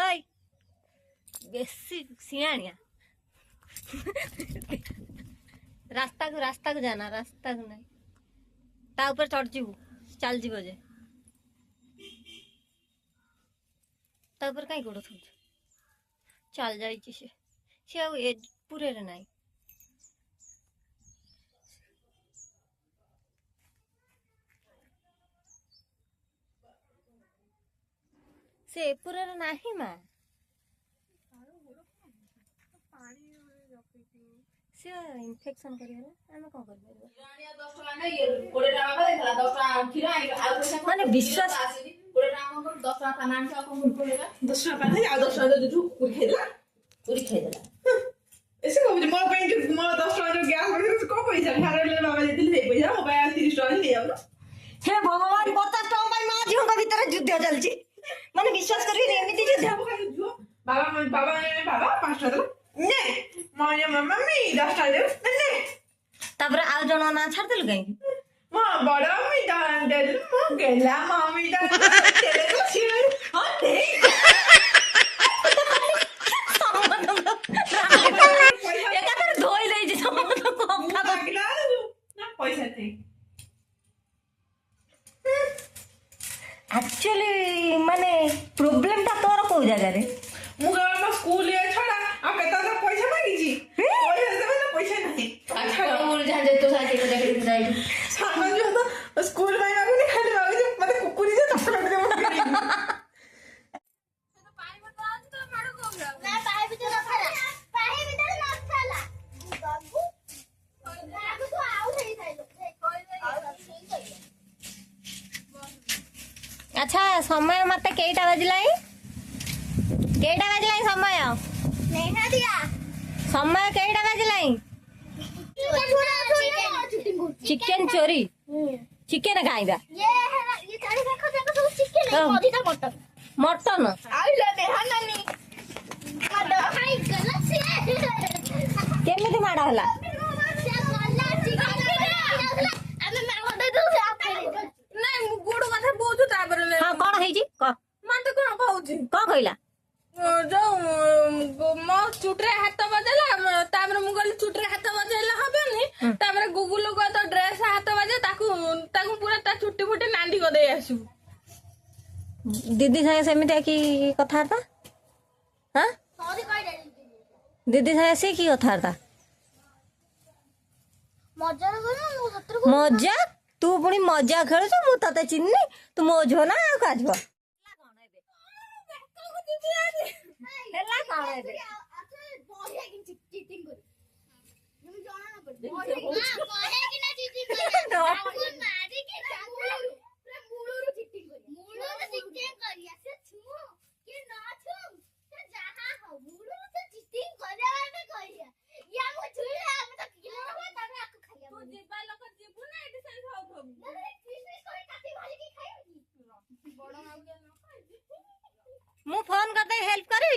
ओए बेसी सियाणिया रास्ता को जाना रास्ता को नहीं ता ऊपर चढ़ जीवु चल जीव जे ता ऊपर कहीं गोड़ थोड़ चल जाई से आउ ए पूरे रे नहीं से पूरे रे नहीं मां से इन्फेक्शन करियला हम कोन कर रानिया 10 टका नै 20 टका में देखला 10 टका खीरा आ पैसा माने विश्वास 20 टका में 10 टका खाना से कोन बोलेगा 10 टका नहीं आ 10 टका जो पूरी खाइदेला ऐसे को मोर पे जो मोर 10 टका जो गैस में को पैसा खारे ले बाबा देते ले पैसा हो पाया 30 टका ले आओ हे भगवान 50 टका में मां जीव का भीतर युद्ध चलची माने विश्वास करी रे एमिति युद्ध बाबा 5 टका ने माने मम्मी 10 टका दे ने तापर आ जणो ना छाड़ देलु कहीं मां बड़ा मम्मी दान दे मो गेला मम्मी दान तेरे को छिड़ हां दे एकातर धोई ले जे समत कम खा लागला ना पैसा थे एक्चुअली माने प्रॉब्लम ता तोर को जगह रे मु गामा स्कूल ए छड़ा आ केता तो पैसा मांगी छी पैसा देबे ना पैसा नहीं अच्छा मोर जहां जे तो साथे को जाके जाई सामान जो तो स्कूल में मांगो नहीं खाली मांगो जो मते कुकुरी जे चप्पल दे मु करी तो पानी बता तो मारो को ना पानी भीतर खरा पानी भीतर न खाला बाबू बाबू तो आउ नहीं खाइलो अच्छा समय मते केटा बजलाई समय नहीं दिया समय केटा बजलाई चिकन चोरी चिकन खाइबा ये चारी देखो सब चिकन नहीं अधिका मटन मटन आइला नेहा नानी माडो हाय गलत से केमिति माडा होला हां कोन हेजी क मां तो कोन कहउची क कहिला जो मो चुटरे हाथ बजेला तापर मु गली चुटरे हाथ बजेला हबनी तापर गुगुल को तो ड्रेस हाथ बजे ताकू पूरा ता छुट्टी फुटी नांडी को दे आसु दीदी संगे सेमिति की कथारता हां दीदी संगे से की कथारता मजा तू पुणी मजा खेलुछ मु तते चिन्नी तू मो झो ना काजबो हेला काण एबे बढ़िया कि चीटिंग कर मुझे जाना ना पड़े हां कहे कि ना चीटिंग कर आपको मारी के पूरा मुळुरु चीटिंग करिया से छु के ना छु से जहां हो मुळुरु से चीटिंग करया में करिया या मु छुले हम तो किलो हो तबे आको खाइया तू जेबा लोक जेबु ना एडी सेल खाउ थबु नहीं किस कोई काटी भाजी की खाइबी बड़ माउगे न खाइ मु फोन करते हेल्प करी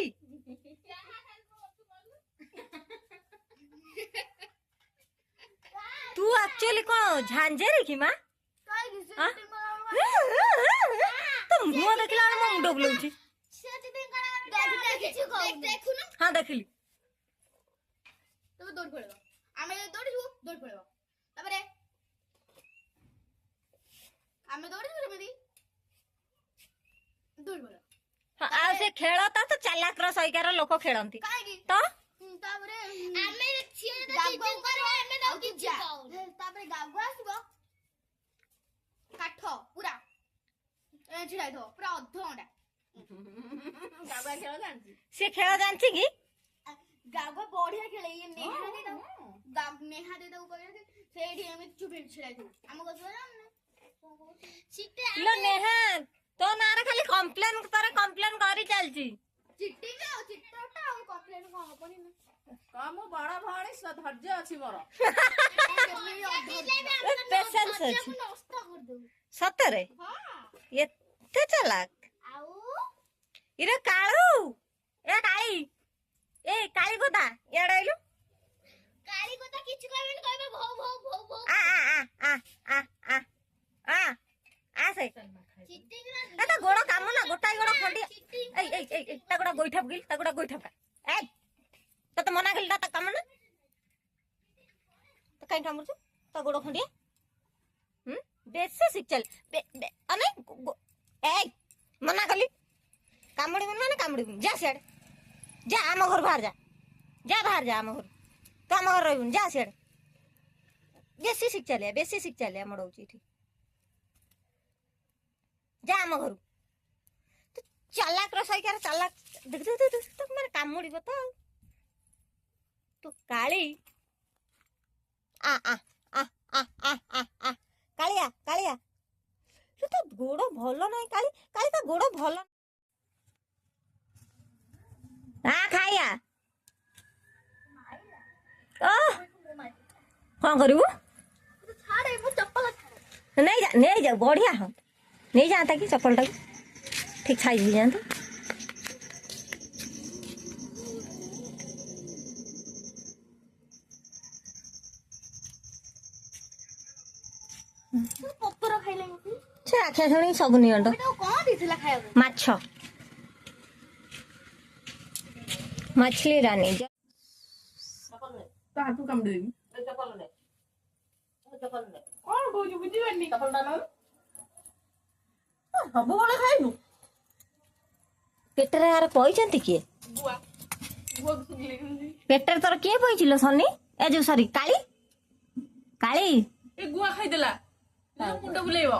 तू एक्चुअली कौन झांझेरी की मां तो मुंह देखला मो मुंड बुलौची से चीटिंग करा देखु ना हां देखली तो दौड़ पड़ेगा आमे दौड़ पड़ेगा तबरे आमे दौड़ मेरी दौड़ पड़ेगा आ से खेलता तो चालाक रो सैकार लोक खेलंती तो तापरे आमे छिए तो चीटिंग करो आमे दौ कि जा तापरे गागु आसीबो काठ पूरा ए छिड़ाई दो पूरा अध घंटा गागु खेल जानची से खेल जानची की गागु बढ़िया खेले ये नेहा दे दो नेहा दे दो कहले सेठी हम चुप छिड़ाई दो हम गजो ना सीटे लो नेहा तो नारा खाली कंप्लेन करी चलची चिट्टिंग आ चिट्टटा आ कंप्लेन को हबनी ना काम बड़ा भाणी धैर्य अछि मोर पेशेंस अछि नष्ट कर दो सतरे हां एते चालाक आउ इरे काळू ए काळी ए काळी कोता एडाइलु काली कोता किछु कहबे भौ भौ भौ भौ आ आ आ आ आ आ आ से ଚିଟିଂର ଏଟା ଗୋଡ଼ କାମ ନା ଗୋଟାଏ ଗୋଡ଼ ଖଣ୍ଡିଆ ଏଇ ଏଇ ଏଇ ଏଇ ତା ଗୋଟା ଗୋଇଠା ପକେଇଲି ତା ଗୋଟା ଗୋଇଠା ପକା ଏଇ ତତେ ମନା କଲି ତା କାମ ନା ତ କାଇଁ କାମୁଛୁ ତା ଗୋଡ଼ ଖଣ୍ଡିଆ ବେଶୀ ଶିଖଚାଲ ଅନେ ଏଇ ମନା କଲି କାମୁଡ଼ିବୁନି ମାନେ କାମୁଡ଼ିବୁନି ଯା ସିଆଡ଼େ ଯା ଆମ ଘର ବାହାର ଯା ବାହାର ଯା ଆମ ଘର ତୁ ଆମ ଘର ରହିବୁନି ଯା ସିଆଡ଼େ ବେଶୀ ଶିଖ ଚାଲିଆ ମଡ଼ଉଛି ଏଠି ଯା ଆମ ଘରୁ ତୁ ଚାଲାକ ରସାଇକାର ଚାଲାକ ମାନେ କାମୁଡ଼ିବ ତ ଆଉ ତୁ କାଳି ଆ ଆ ଆ ଆ ଆ ଆ ଆ କାଳିଆ କାଳିଆ ତୁ ତ ଗୋଡ଼ ଭଲ ନାହିଁ କାଳି କାଳି ତା ଗୋଡ଼ ଭଲ ଖାଇଆ କଣ କରିବୁ ନେଇ ଯା ବଢିଆ ହଁ नहीं जाता कि चप्पल टाक ठीक साइज भी जाता ପତ୍ର ଖାଇଲେ ସେ ଆଖିଆ ଶୁଣି ସବୁ ନିଅଣ୍ଟ କଣ ଦେଇଥିଲା ଖାଇବାକୁ ମାଛ मछली रानी ତାହାକୁ କାମୁଡିଦେବି କଣ କହୁଛୁ ବୁଝିପାରୁନି ସବୁବେଳେ ଖାଇବୁ पेटर यार पईचंती किए ବୁଆ ବୁଆକୁ ଶୁଖିଲେ पेटर तोर किए पईचिलो सन्नी ए जो सॉरी काली काली ଏ ଗୁଆ ଖାଇଦେଲା ମୁଣ୍ଡ ବୁଲେଇବ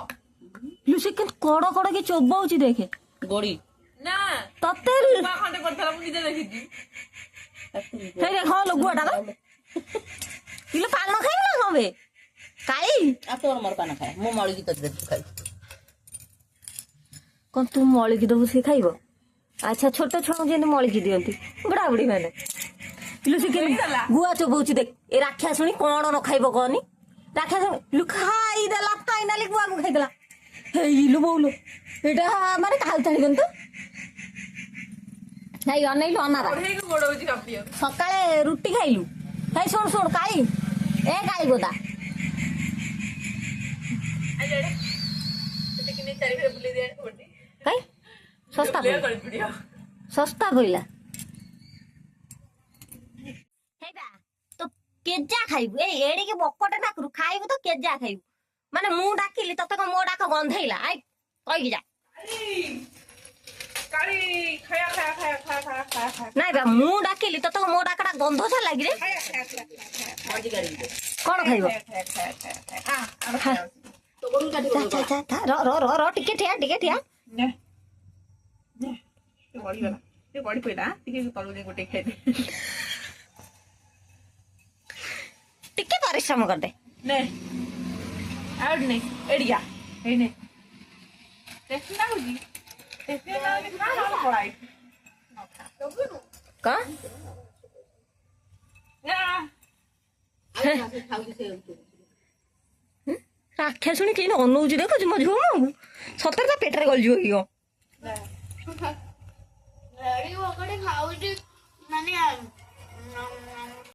लुसी के कोड़ो कोड़ो के चोबाउची देखे गोड़ी ନା तते ଗୁଆ ଖଣ୍ଡେ କରିଥିଲା ମୁଁ ନିଜେ ଦେଖିଛି हे रे हो लगुआटा बा इलो पान खाइब ना हबे काली आ तोर मोर पान खाए मो मळी की तो दे खाई कौन तू मौली की दबु से खाइबो अच्छा छोट छुआ जेन मौली की दियंती बड़ा बुढ़ी माने लुसी के गुआ चोबाउची देख ए राख्या सुनी कोण न खाइबो कोनी राख्या सुनी लु खाई देला फाइनली गुआ को खाइ देला हे इलु बोलो एटा माने खाउ ताणी गन तो ନାଇ ଅନେଇଲୁ ଅନାରା ବଢେଇକୁ ଗୋଡଉଛି କାପିଅ ସକାଳେ ରୁଟି ଖାଇଲୁ ହେଇ ଶୁଣ ଶୁଣ କାଳି ଏ କାଳି ଗୋଦା ଆଇଲେ ସେଟା କିନେ ଚାରିରେ ବୁଲେଇ ଦେ ଗୋଟେ କାଇ ଶସ୍ତା ବୁଲେଇ ପଇଲା କରି ପିଡିଅ ଶସ୍ତା ପଇଲା ହେଇବା ତ କେଜା ଖାଇବୁ ଏ ଏଡିକି ବକଟେ ଡାକରୁ ଖାଇବୁ ତ କେଜା ଖାଇବୁ ମାନେ ମୁଁ ଡାକିଲି ତତେ କଣ ମୋ ଡାକ ଗନ୍ଧେଇଲା ଆଇ କହିକି ଯା କାଳି ଖାୟା ଖାୟା ଖାୟା ଖାୟା ଖାୟା ଖାୟା ଖାୟା ନାଇଁ ବା ମୁଁ ଡାକିଲି ତତେ କଣ ମୋ ଡାକଟା ଗନ୍ଧ ଛା ଲାଗିରେ मर्जी गाड़ी दे କଣ ଖାଇବ तो गोड़ी काटी ଯା ଯା ଯା ଯା, ର ଟିକେ ଠିଆ ନେ ନେ ସେ ବଢି ଗଲା ସେ ବଢି ପଇଲା ଟିକେ ତଳୁ ଯାଇ ଗୋଟେ ଖାଇଦେ ଟିକେ ପରିଶ୍ରମ କରିଦେ ନେ ଆଉ ନେ ଏଡିଆ ହେଇ ନେ ଟେଷ୍ଟି ଲାଗୁଛି ଟେଷ୍ଟି ଲାଗୁଛି ନା ନା ପଳାଇ କଣ ରାକ୍ଷା ଶୁଣି କେହି ଅନଉଛି ଦେଖୁଛୁ ମୋ ଝିଅ ସତରେ ତା ପେଟରେ ଗଳିଯିବ କି କଣ ଗାଡି ଗୋଟେ ଖାଉଛି ମାନେ